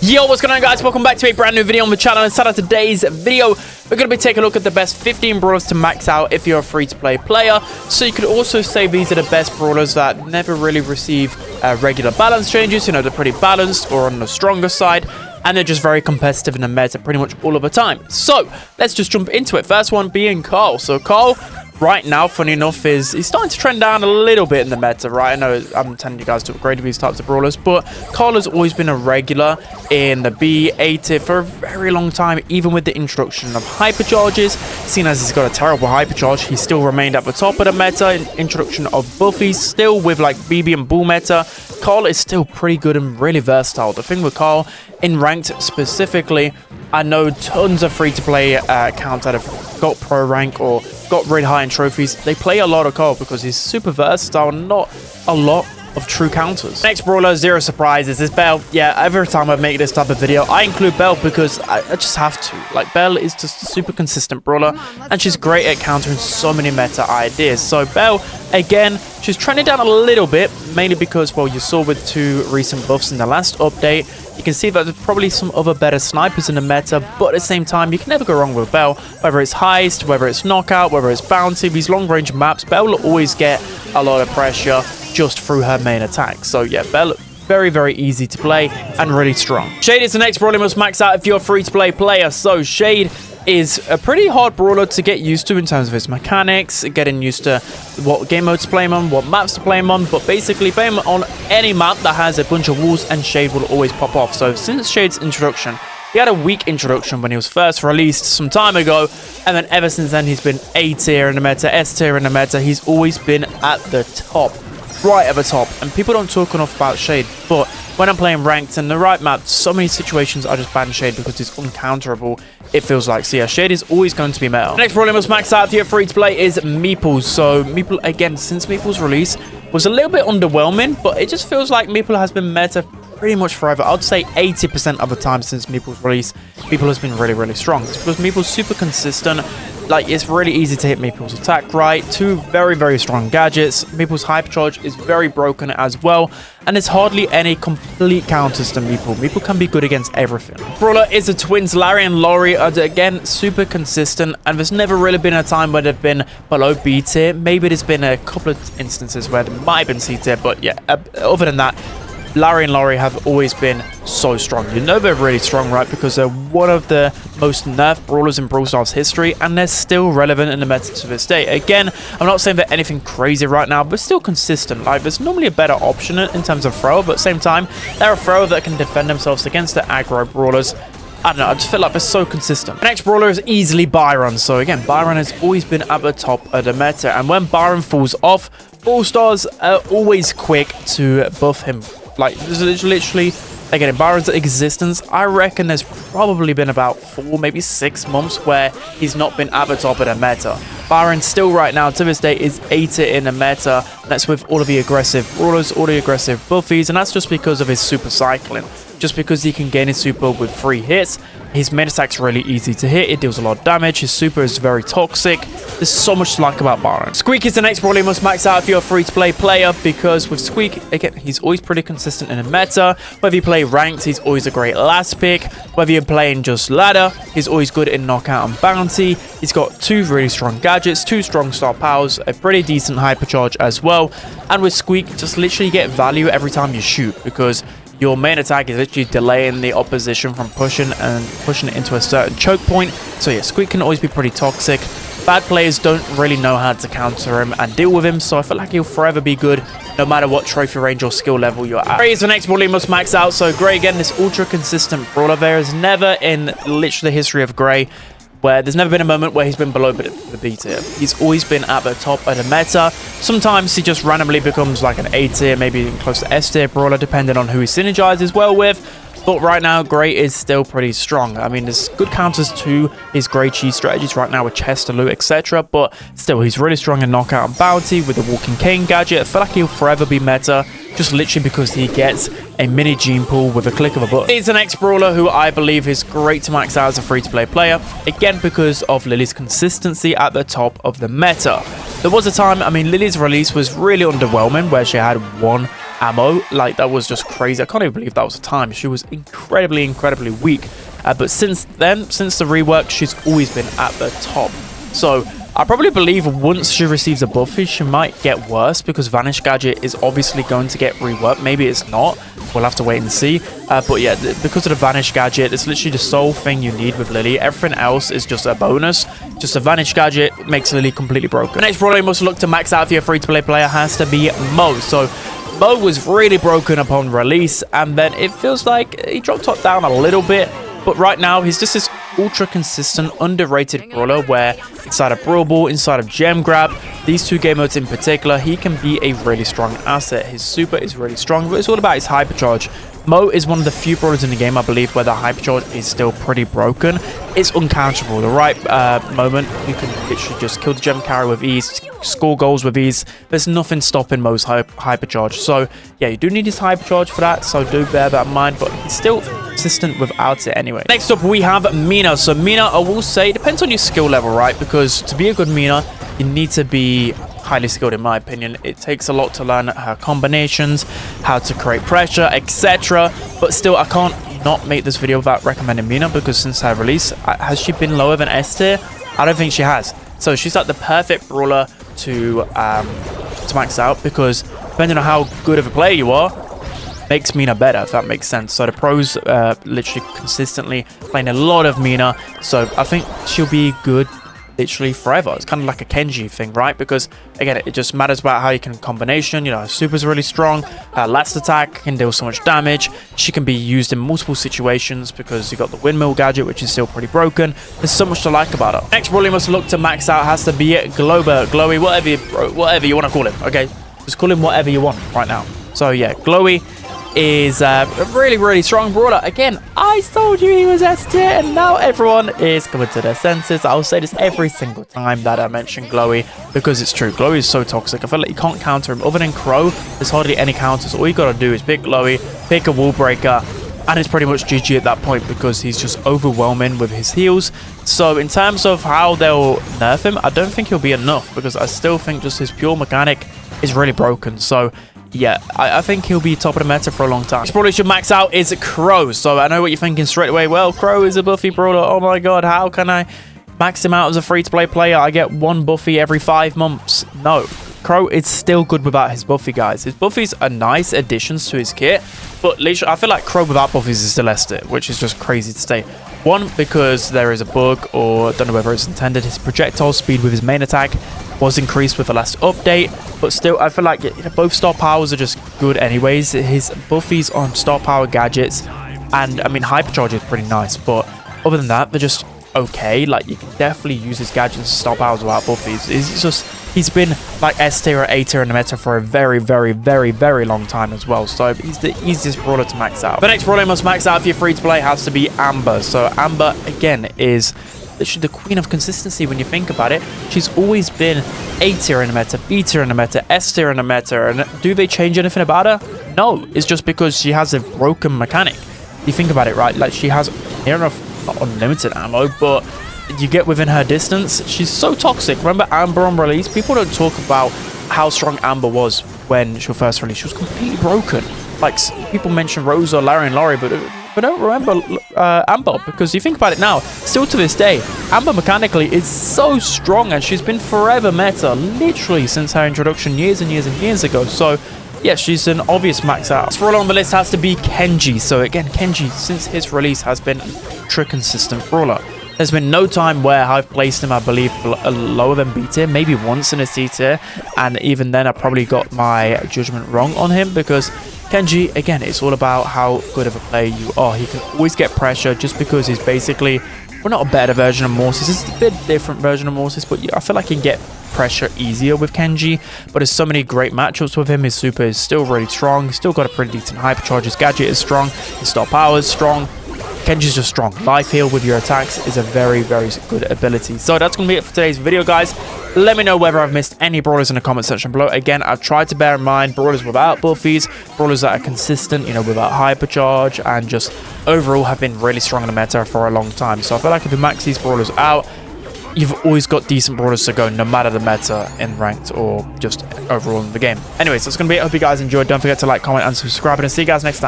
Yo, what's going on, guys? Welcome back to a brand new video on the channel. Inside of today's video, we're going to be taking a look at the best 15 brawlers to max out if you're a free-to-play player. So you could also say these are the best brawlers that never really receive regular balance changes. You know, they're pretty balanced or on the stronger side, and they're just very competitive in the meta pretty much all of the time. So let's just jump into it. First one being Carl. So Carl, right now, funny enough, he's starting to trend down a little bit in the meta, right? I know I'm telling you guys to upgrade these types of brawlers, but Carl has always been a regular in the B, tier for a very long time, even with the introduction of hypercharges. Seen as he's got a terrible hypercharge, he still remained at the top of the meta. Introduction of buffies, still with like BB and Bull meta, Carl is still pretty good and really versatile. The thing with Carl, in ranked specifically, I know tons of free-to-play accounts that have got pro rank or got really high in trophies. They play a lot of Carl because he's super versatile and not a lot of true counters. Next brawler, zero surprises, is Belle. Yeah, every time I make this type of video, I include Belle because I just have to. Like, Belle is just a super consistent brawler, and she's great at countering so many meta ideas. So Belle, again, she's trending down a little bit, mainly because, well, you saw with two recent buffs in the last update, you can see that there's probably some other better snipers in the meta, but at the same time, you can never go wrong with Belle. Whether it's heist, whether it's knockout, whether it's bounty, these long-range maps, Belle will always get a lot of pressure just through her main attack. So yeah, Belle, very, very easy to play and really strong. Shade is the next brawler you must max out if you're a free-to-play player. So Shade is a pretty hard brawler to get used to in terms of his mechanics, getting used to what game modes to play him on, what maps to play him on, but basically play him on any map that has a bunch of walls and Shade will always pop off. So since Shade's introduction, he had a weak introduction when he was first released some time ago, and then ever since then he's been A tier in the meta, S tier in the meta. He's always been at the top, right at the top, and people don't talk enough about Shade, but when I'm playing ranked in the right map, so many situations I just ban Shade because it's uncounterable, it feels like. So yeah, Shade is always going to be meta. Next brawler must max out if you're free to play is Meeples. So Meeple, again, since Meeple's release, was a little bit underwhelming, but it just feels like Meeple has been meta pretty much forever. I'd say 80% of the time since Meeple's release, Meeple has been really, really strong. It's because Meeple's super consistent. Like, it's really easy to hit Meeple's attack right. Two very, very strong gadgets. Meeple's hypercharge is very broken as well, and there's hardly any complete counters to Meeple. Meeple can be good against everything. Brawler is the twins. Larry and Laurie are, again, super consistent, and there's never really been a time where they've been below B tier. Maybe there's been a couple of instances where they might have been C tier, but yeah, other than that, Larry and Laurie have always been so strong. You know they're really strong, right? Because they're one of the most nerfed brawlers in Brawl Stars history, and they're still relevant in the meta to this day. Again, I'm not saying they're anything crazy right now, but still consistent. Like, there's normally a better option in terms of thrower, but at the same time, they're a thrower that can defend themselves against the aggro brawlers. I don't know, I just feel like they're so consistent. The next brawler is easily Byron. So again, Byron has always been at the top of the meta, and when Byron falls off, Brawl Stars are always quick to buff him. Like, literally, again, in Byron's existence, I reckon there's probably been about 4, maybe 6 months where he's not been at the top of the meta. Byron still right now, to this day, is A tier in the meta. That's with all of the aggressive brawlers, all the aggressive buffies, and that's just because of his super cycling. Just because he can gain his super with 3 hits, his main attack's really easy to hit, it deals a lot of damage, his super is very toxic. There's so much to like about Byron. Squeak is the next brawler you must max out if you're a free-to-play player, because with Squeak, again, he's always pretty consistent in the meta. Whether you play ranked, he's always a great last pick. Whether you're playing just ladder, he's always good in knockout and bounty. He's got 2 really strong gadgets, 2 strong star powers, a pretty decent hypercharge as well. And with Squeak, just literally get value every time you shoot, because your main attack is literally delaying the opposition from pushing it into a certain choke point. So yeah, Squeak can always be pretty toxic. Bad players don't really know how to counter him and deal with him, so I feel like he'll forever be good no matter what trophy range or skill level you're at. Gray is the next brawler you must max out. So Gray, again, this ultra consistent brawler. There is never in literally the history of Gray where there's never been a moment where he's been below the B tier. He's always been at the top of the meta. Sometimes he just randomly becomes like an A tier, maybe even close to S tier brawler, depending on who he synergizes well with. But right now, Gray is still pretty strong. I mean, there's good counters to his Gray cheese strategies right now with chest, loot, etc. But still, he's really strong in knockout and bounty with the walking cane gadget. I feel like he'll forever be meta, just literally because he gets a mini gene pool with a click of a button. He's the next brawler who I believe is great to max out as a free-to-play player. Again, because of Lily's consistency at the top of the meta. There was a time, I mean, Lily's release was really underwhelming, where she had one ammo. Like, that was just crazy. I can't even believe that was a time. She was incredibly weak. But since then, since the rework, she's always been at the top. So I probably believe once she receives a buffy, she might get worse because Vanish Gadget is obviously going to get reworked. Maybe it's not. We'll have to wait and see. But yeah, because of the Vanish Gadget, it's literally the sole thing you need with Lily. Everything else is just a bonus. Just a Vanish Gadget makes Lily completely broken. The next brawler you must look to max out if you're a free-to-play player has to be Mo. So Mo was really broken upon release, and then it feels like he dropped top down a little bit. But right now, he's just this ultra consistent, underrated brawler where inside of Brawl Ball, inside of Gem Grab, these two game modes in particular, he can be a really strong asset. His super is really strong, but it's all about his hypercharge. Mo is one of the few brawlers in the game, I believe, where the hypercharge is still pretty broken. It's uncounterable. The right moment, you can literally just kill the gem carry with ease, score goals with ease. There's nothing stopping Mo's hypercharge. So, yeah, you do need his hypercharge for that, so do bear that in mind, but he's still consistent without it anyway. Next up, we have Mina. So, Mina, I will say, it depends on your skill level, right? Because to be a good Mina, you need to be highly skilled, in my opinion. It takes a lot to learn her combinations, how to create pressure, etc. But still, I can't not make this video without recommending Mina, because since her release, has she been lower than S tier? I don't think she has. So she's like the perfect brawler to max out, because depending on how good of a player you are, makes Mina better, if that makes sense. So the pros literally consistently playing a lot of Mina, so I think she'll be good literally forever. It's kind of like a Kenji thing, right? Because again, it just matters about how you can combination. You know, her super's really strong. Her last attack can deal so much damage. She can be used in multiple situations because you got the windmill gadget, which is still pretty broken. There's so much to like about her. Next brawler you must look to max out has to be Glowy, whatever you want to call him. Okay, just call him whatever you want right now. So yeah, Glowy is a really strong brawler. Again, I told you he was S tier, and now everyone is coming to their senses. I'll say this every single time that I mention Glowy, because it's true. Glowy is so toxic. I feel like you can't counter him. Other than Crow, there's hardly any counters. All you gotta do is pick Glowy, pick a wall breaker, and it's pretty much GG at that point, because he's just overwhelming with his heals. So in terms of how they'll nerf him, I don't think he'll be enough, because I still think just his pure mechanic is really broken. So yeah, I think he'll be top of the meta for a long time. This brawler should max out is Crow. So I know what you're thinking straight away. Well, Crow is a buffy brawler. Oh my god, how can I max him out as a free-to-play player? I get one buffy every 5 months. No, Crow is still good without his buffy, guys. His buffies are nice additions to his kit, but literally, I feel like Crow without buffies is still S tier, which is just crazy to say. One, because there is a bug, or I don't know whether it's intended. His projectile speed with his main attack was increased with the last update, but still, I feel like both star powers are just good anyways. His buffies on star power gadgets, and I mean, hypercharge is pretty nice, but other than that, they're just okay. Like, you can definitely use his gadgets and star powers without buffies. He's been like S tier or A tier in the meta for a very long time as well. So he's the easiest brawler to max out. The next brawler you must max out if you're free to play has to be Amber. So Amber, again, is literally the queen of consistency when you think about it. She's always been A tier in the meta, B tier in the meta, S tier in the meta. And do they change anything about her? No, it's just because she has a broken mechanic. You think about it, right? Like, she has near enough, not unlimited ammo, but you get within her distance. She's so toxic. Remember Amber on release? People don't talk about how strong Amber was when she was first released. She was completely broken. Like, people mention Rosa, Larry, and Laurie, but don't remember Amber, because you think about it now, still to this day, Amber mechanically is so strong, and she's been forever meta, literally since her introduction years and years ago. So yeah, she's an obvious max out. Next brawler on the list has to be Kenji. So again, Kenji, since his release, has been an ultra consistent brawler. There's been no time where I've placed him, I believe, lower than B tier, maybe once in a C tier, and even then I probably got my judgment wrong on him, because Kenji, again, it's all about how good of a player you are. He can always get pressure just because he's basically, well, not a better version of Mortis. It's a bit different version of Mortis, but I feel like he can get pressure easier with Kenji. But there's so many great matchups with him. His super is still really strong. He's still got a pretty decent hypercharge. His gadget is strong. His star power is strong. Kenji's just strong. Life heal with your attacks is a very good ability. So that's going to be it for today's video, guys. Let me know whether I've missed any brawlers in the comment section below. Again, I've tried to bear in mind brawlers without buffies, brawlers that are consistent, you know, without hypercharge, and just overall have been really strong in the meta for a long time. So I feel like if you max these brawlers out, you've always got decent brawlers to go no matter the meta in ranked or just overall in the game. Anyways, that's going to be it. I hope you guys enjoyed. Don't forget to like, comment, and subscribe, and I'll see you guys next time.